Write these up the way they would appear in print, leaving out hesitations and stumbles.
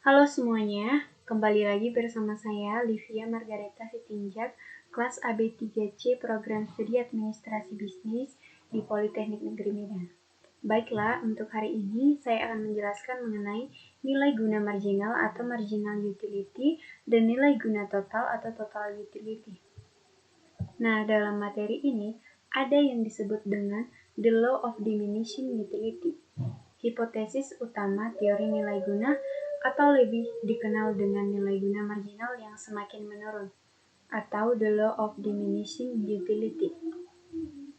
Halo semuanya, kembali lagi bersama saya Livia Margareta Sitinjak, kelas AB3C Program Studi Administrasi Bisnis di Politeknik Negeri Medan. Baiklah, untuk hari ini saya akan menjelaskan mengenai nilai guna marginal atau marginal utility dan nilai guna total atau total utility. Nah, dalam materi ini ada yang disebut dengan the law of diminishing utility, hipotesis utama teori nilai guna atau lebih dikenal dengan nilai guna marginal yang semakin menurun, atau the law of diminishing utility.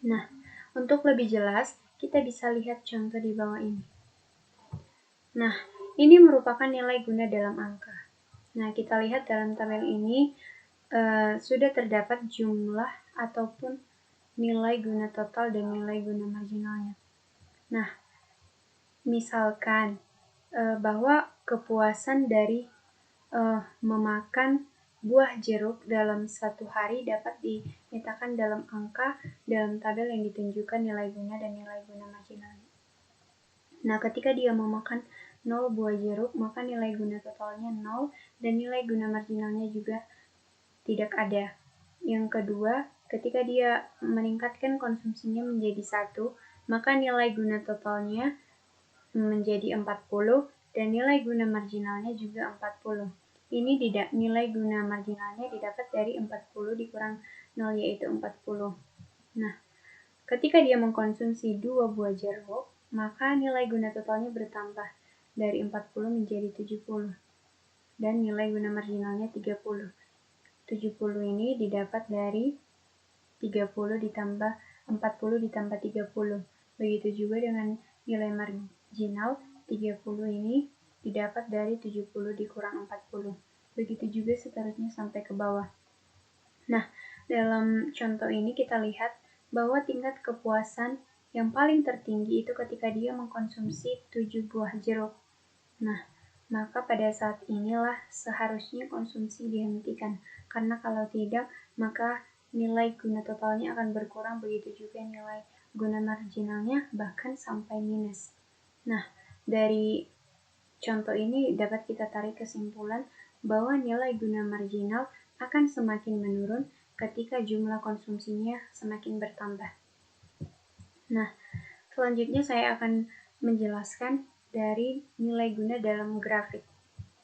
Nah, untuk lebih jelas, kita bisa lihat contoh di bawah ini. Nah, ini merupakan nilai guna dalam angka. Nah, kita lihat dalam tabel ini sudah terdapat jumlah ataupun nilai guna total dan nilai guna marginalnya. Nah, misalkan bahwa kepuasan dari memakan buah jeruk dalam satu hari dapat dinyatakan dalam angka dalam tabel yang ditunjukkan nilai guna dan nilai guna marginalnya. Nah, ketika dia memakan 0 buah jeruk, maka nilai guna totalnya 0 dan nilai guna marginalnya juga tidak ada. Yang kedua, ketika dia meningkatkan konsumsinya menjadi 1, maka nilai guna totalnya menjadi 40 dan nilai guna marginalnya juga 40. Ini nilai guna marginalnya didapat dari 40 dikurang 0 yaitu 40. Nah, ketika dia mengkonsumsi 2 buah jeruk, maka nilai guna totalnya bertambah dari 40 menjadi 70 dan nilai guna marginalnya 30. 70 ini didapat dari 30 ditambah 40 ditambah 30. Begitu juga dengan nilai marginal 30 ini didapat dari 70 dikurang 40. Begitu juga seterusnya sampai ke bawah. Nah, dalam contoh ini kita lihat bahwa tingkat kepuasan yang paling tertinggi itu ketika dia mengkonsumsi 7 buah jeruk. Nah, maka pada saat inilah seharusnya konsumsi dihentikan, karena kalau tidak, maka nilai guna totalnya akan berkurang, begitu juga nilai guna marginalnya bahkan sampai minus. Nah, dari contoh ini dapat kita tarik kesimpulan bahwa nilai guna marginal akan semakin menurun ketika jumlah konsumsinya semakin bertambah. Nah, selanjutnya saya akan menjelaskan dari nilai guna dalam grafik.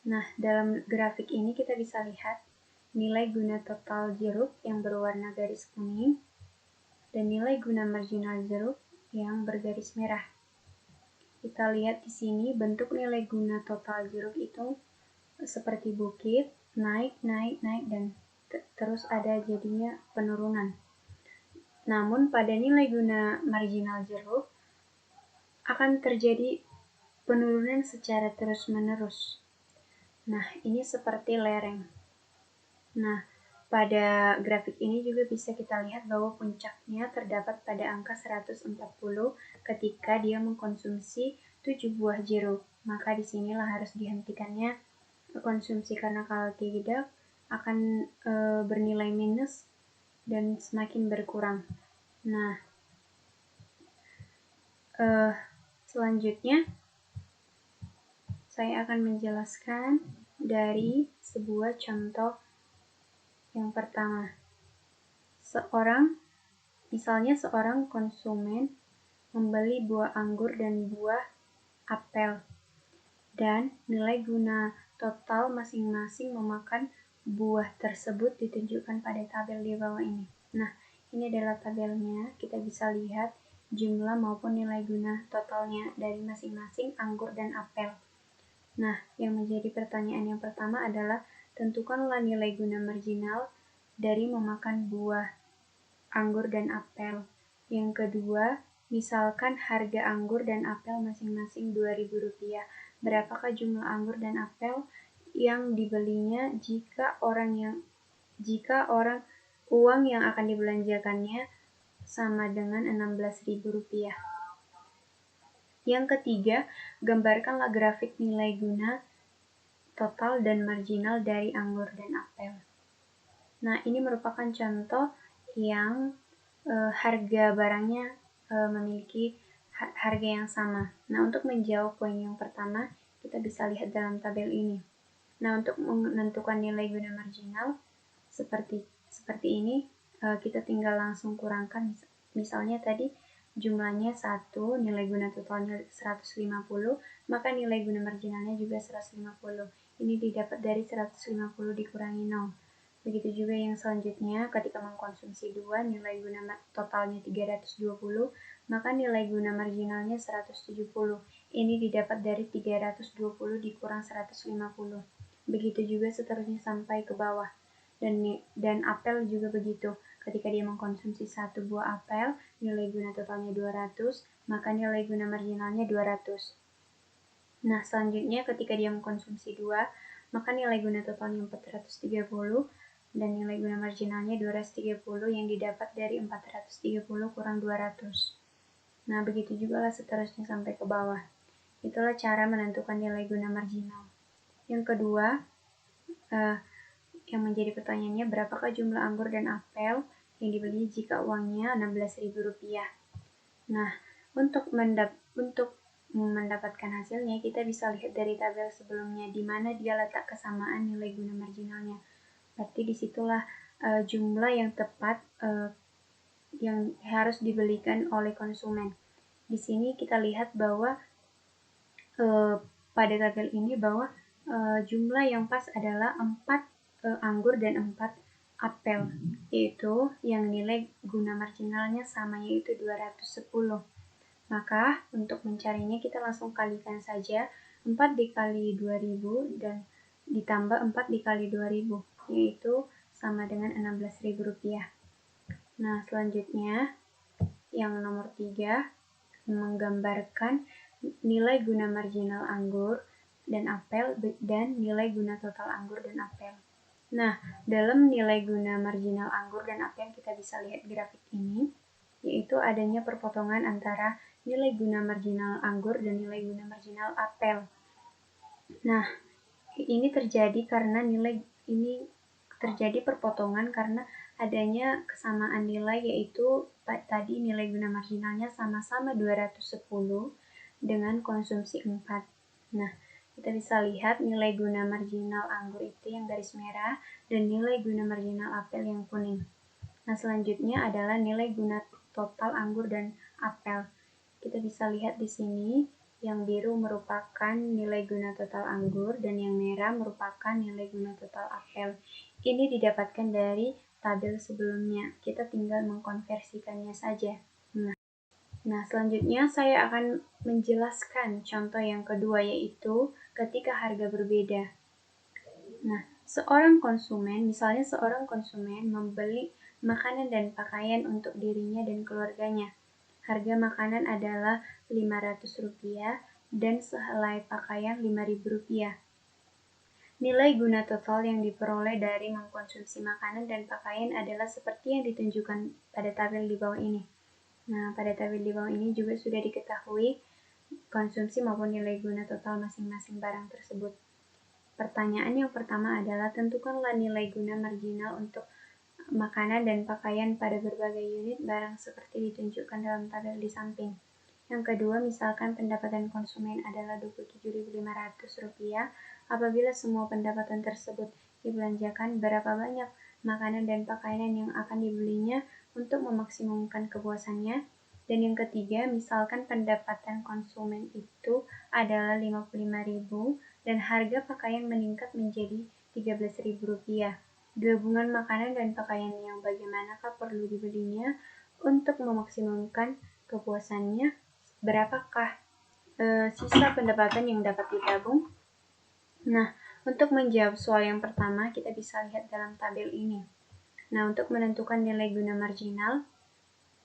Nah, dalam grafik ini kita bisa lihat nilai guna total jeruk yang berwarna garis kuning dan nilai guna marginal jeruk yang bergaris merah. Kita lihat di sini bentuk nilai guna total jeruk itu seperti bukit, naik, dan terus ada jadinya penurunan. Namun pada nilai guna marginal jeruk akan terjadi penurunan secara terus-menerus. Nah, ini seperti lereng. Nah, pada grafik ini juga bisa kita lihat bahwa puncaknya terdapat pada angka 140 ketika dia mengkonsumsi 7 buah jeruk. Maka disinilah harus dihentikannya konsumsi, karena kalau tidak akan bernilai minus dan semakin berkurang. Nah, selanjutnya saya akan menjelaskan dari sebuah contoh yang pertama. Misalnya seorang konsumen membeli buah anggur dan buah apel, dan nilai guna total masing-masing memakan buah tersebut ditunjukkan pada tabel di bawah ini. Nah, ini adalah tabelnya, kita bisa lihat jumlah maupun nilai guna totalnya dari masing-masing anggur dan apel. Nah, yang menjadi pertanyaan yang pertama adalah tentukanlah nilai guna marginal dari memakan buah anggur dan apel. Yang kedua, misalkan harga anggur dan apel masing-masing Rp2.000. Berapakah jumlah anggur dan apel yang dibelinya jika uang yang akan dibelanjakannya sama dengan Rp16.000. Yang ketiga, gambarkanlah grafik nilai guna total dan marginal dari anggur dan apel. Nah, ini merupakan contoh yang harga barangnya memiliki harga yang sama. Nah, untuk menjawab poin yang pertama, kita bisa lihat dalam tabel ini. Nah, untuk menentukan nilai guna marginal seperti ini, kita tinggal langsung kurangkan. Misalnya tadi jumlahnya 1, nilai guna totalnya 150, maka nilai guna marginalnya juga 150. Ini didapat dari 150 dikurangi 0. Begitu juga yang selanjutnya, ketika mengkonsumsi 2, nilai guna totalnya 320, maka nilai guna marginalnya 170. Ini didapat dari 320 dikurang 150. Begitu juga seterusnya sampai ke bawah. Dan apel juga begitu. Ketika dia mengkonsumsi 1 buah apel, nilai guna totalnya 200, maka nilai guna marginalnya 200. Nah, selanjutnya ketika dia mengkonsumsi 2, maka nilai guna totalnya 430, dan nilai guna marginalnya 230 yang didapat dari 430 kurang 200. Nah, begitu juga lah seterusnya sampai ke bawah. Itulah cara menentukan nilai guna marginal. Yang kedua, yang menjadi pertanyaannya, berapakah jumlah anggur dan apel yang dibeli jika uangnya Rp16.000? Nah, untuk mendapatkan hasilnya, kita bisa lihat dari tabel sebelumnya, di mana dia letak kesamaan nilai guna marginalnya. Berarti disitulah jumlah yang tepat yang harus dibelikan oleh konsumen. Di sini kita lihat bahwa pada tabel ini bahwa jumlah yang pas adalah 4 anggur dan 4 apel, yaitu yang nilai guna marginalnya sama, yaitu 210. Maka untuk mencarinya kita langsung kalikan saja 4 dikali 2000 dan ditambah 4 dikali 2000, yaitu sama dengan Rp16.000. Nah, selanjutnya yang nomor 3, menggambarkan nilai guna marginal anggur dan apel dan nilai guna total anggur dan apel. Nah, dalam nilai guna marginal anggur dan apel kita bisa lihat grafik ini, yaitu adanya perpotongan antara nilai guna marginal anggur dan nilai guna marginal apel. Nah, ini terjadi perpotongan karena adanya kesamaan nilai, yaitu tadi nilai guna marginalnya sama-sama 210 dengan konsumsi 4. Nah, kita bisa lihat nilai guna marginal anggur itu yang garis merah dan nilai guna marginal apel yang kuning. Nah, selanjutnya adalah nilai guna total anggur dan apel. Kita bisa lihat di sini, yang biru merupakan nilai guna total anggur dan yang merah merupakan nilai guna total apel. Ini didapatkan dari tabel sebelumnya. Kita tinggal mengkonversikannya saja. Nah, selanjutnya saya akan menjelaskan contoh yang kedua, yaitu ketika harga berbeda. Nah, misalnya seorang konsumen membeli makanan dan pakaian untuk dirinya dan keluarganya. Harga makanan adalah Rp500 dan sehelai pakaian Rp5.000. Nilai guna total yang diperoleh dari mengkonsumsi makanan dan pakaian adalah seperti yang ditunjukkan pada tabel di bawah ini. Nah, pada tabel di bawah ini juga sudah diketahui konsumsi maupun nilai guna total masing-masing barang tersebut. Pertanyaan yang pertama adalah tentukanlah nilai guna marginal untuk makanan dan pakaian pada berbagai unit barang seperti ditunjukkan dalam tabel di samping. Yang kedua, misalkan pendapatan konsumen adalah Rp27.500. Apabila semua pendapatan tersebut dibelanjakan, berapa banyak makanan dan pakaian yang akan dibelinya untuk memaksimumkan kepuasannya? Dan yang ketiga, misalkan pendapatan konsumen itu adalah Rp55.000 dan harga pakaian meningkat menjadi Rp13.000. Gabungan makanan dan pakaian yang bagaimanakah perlu dibelinya untuk memaksimumkan kepuasannya? Berapakah sisa pendapatan yang dapat ditabung? Nah, untuk menjawab soal yang pertama, kita bisa lihat dalam tabel ini. Nah, untuk menentukan nilai guna marginal,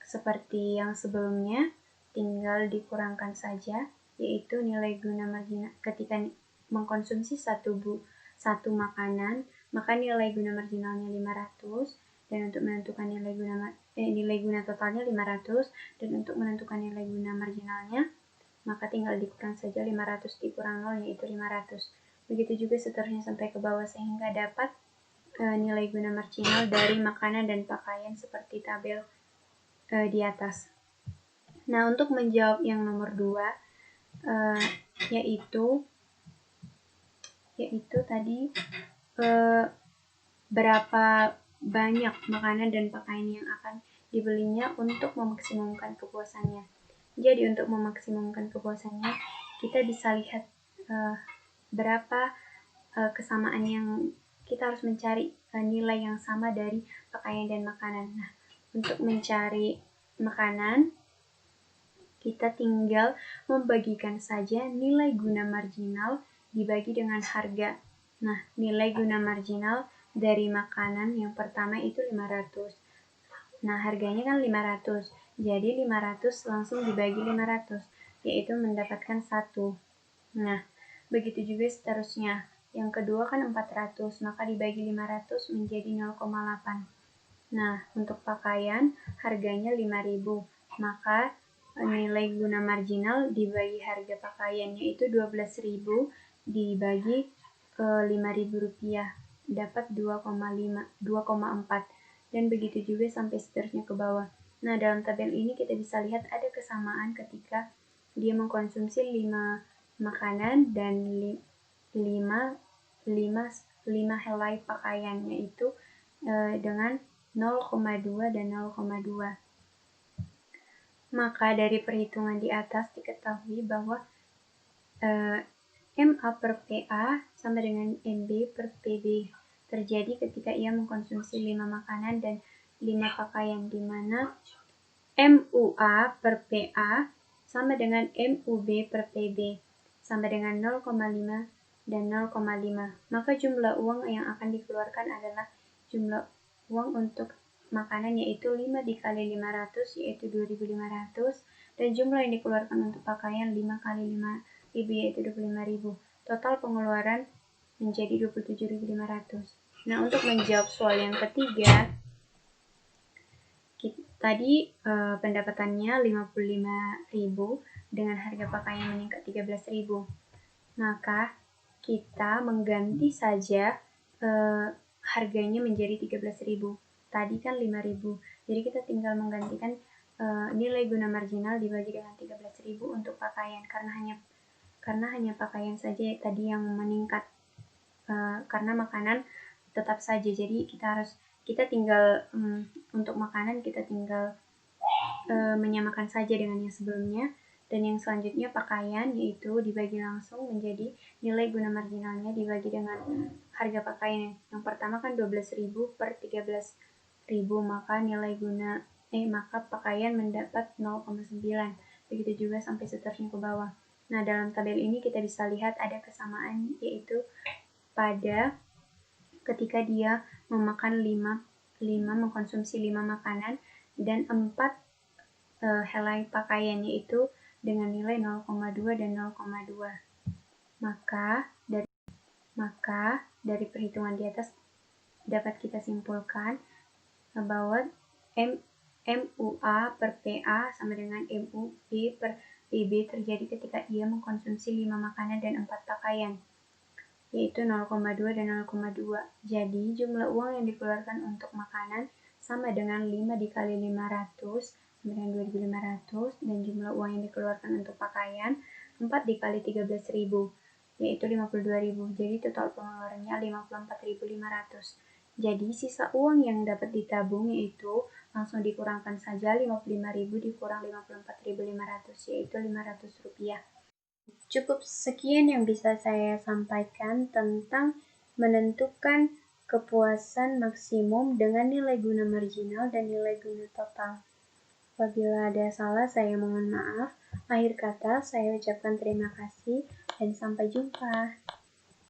seperti yang sebelumnya, tinggal dikurangkan saja, yaitu nilai guna marginal ketika mengkonsumsi satu makanan, maka nilai guna marginalnya 500, dan untuk menentukan nilai guna totalnya 500, dan untuk menentukan nilai guna marginalnya, maka tinggal dikurang saja 500 dikurang 0, yaitu 500. Begitu juga seterusnya sampai ke bawah, sehingga dapat nilai guna marginal dari makanan dan pakaian seperti tabel di atas. Nah, untuk menjawab yang nomor 2, yaitu yaitu tadi berapa banyak makanan dan pakaian yang akan dibelinya untuk memaksimumkan kepuasannya. Jadi untuk memaksimumkan kepuasannya, kita bisa lihat berapa kesamaan yang kita harus mencari nilai yang sama dari pakaian dan makanan. Nah, untuk mencari makanan, kita tinggal membagikan saja nilai guna marginal dibagi dengan harga. Nah, nilai guna marginal dari makanan yang pertama itu 500. Nah, harganya kan 500. Jadi 500 langsung dibagi 500, yaitu mendapatkan 1. Nah, begitu juga seterusnya. Yang kedua kan 400, maka dibagi 500 menjadi 0,8. Nah, untuk pakaian harganya 5.000, maka nilai guna marginal dibagi harga pakaiannya itu 12.000 dibagi Rp5.000 dapat 2,4, dan begitu juga sampai seterusnya ke bawah. Nah, dalam tabel ini kita bisa lihat ada kesamaan ketika dia mengkonsumsi 5 makanan dan 5 helai pakaian, yaitu dengan 0,2 dan 0,2. Maka dari perhitungan di atas diketahui bahwa MA per PA sama dengan MB per PB terjadi ketika ia mengkonsumsi 5 makanan dan 5 pakaian, di mana MUA per PA sama dengan MUB per PB sama dengan 0,5 dan 0,5. Maka jumlah uang yang akan dikeluarkan adalah jumlah uang untuk makanan yaitu 5 dikali 500 yaitu 2.500, dan jumlah yang dikeluarkan untuk pakaian 5 kali 5.000 yaitu 25.000. Total pengeluaran menjadi 27.500. Nah, untuk menjawab soal yang ketiga, tadi pendapatannya 55.000 dengan harga pakaian meningkat 13.000. Maka kita mengganti saja harganya menjadi 13.000. Tadi kan 5.000. Jadi kita tinggal menggantikan nilai guna marginal dibagi dengan 13.000 untuk pakaian, karena hanya pakaian saja tadi yang meningkat. Karena makanan tetap saja. Jadi kita tinggal untuk makanan kita tinggal menyamakan saja dengan yang sebelumnya, dan yang selanjutnya pakaian yaitu dibagi langsung menjadi nilai guna marginalnya dibagi dengan harga pakaian. Yang pertama kan 12.000 per 13.000, maka pakaian mendapat 0,9. Begitu juga sampai seterusnya ke bawah. Nah, dalam tabel ini kita bisa lihat ada kesamaan, yaitu pada ketika dia mengkonsumsi 5 makanan dan 4 helai pakaian, yaitu dengan nilai 0,2 dan 0,2. Maka dari perhitungan di atas dapat kita simpulkan bahwa MUA per PA sama dengan MUB per PB terjadi ketika ia mengkonsumsi 5 makanan dan 4 pakaian, yaitu 0,2 dan 0,2. Jadi jumlah uang yang dikeluarkan untuk makanan sama dengan 5 dikali 500 sama dengan 2.500, dan jumlah uang yang dikeluarkan untuk pakaian 4 dikali 13.000 yaitu 52.000. Jadi total pengeluarannya 54.500. Jadi sisa uang yang dapat ditabung yaitu langsung dikurangkan saja 55.000 dikurang 54.500 yaitu Rp500. Cukup sekian yang bisa saya sampaikan tentang menentukan kepuasan maksimum dengan nilai guna marginal dan nilai guna total. Apabila ada salah, saya mohon maaf. Akhir kata, saya ucapkan terima kasih dan sampai jumpa.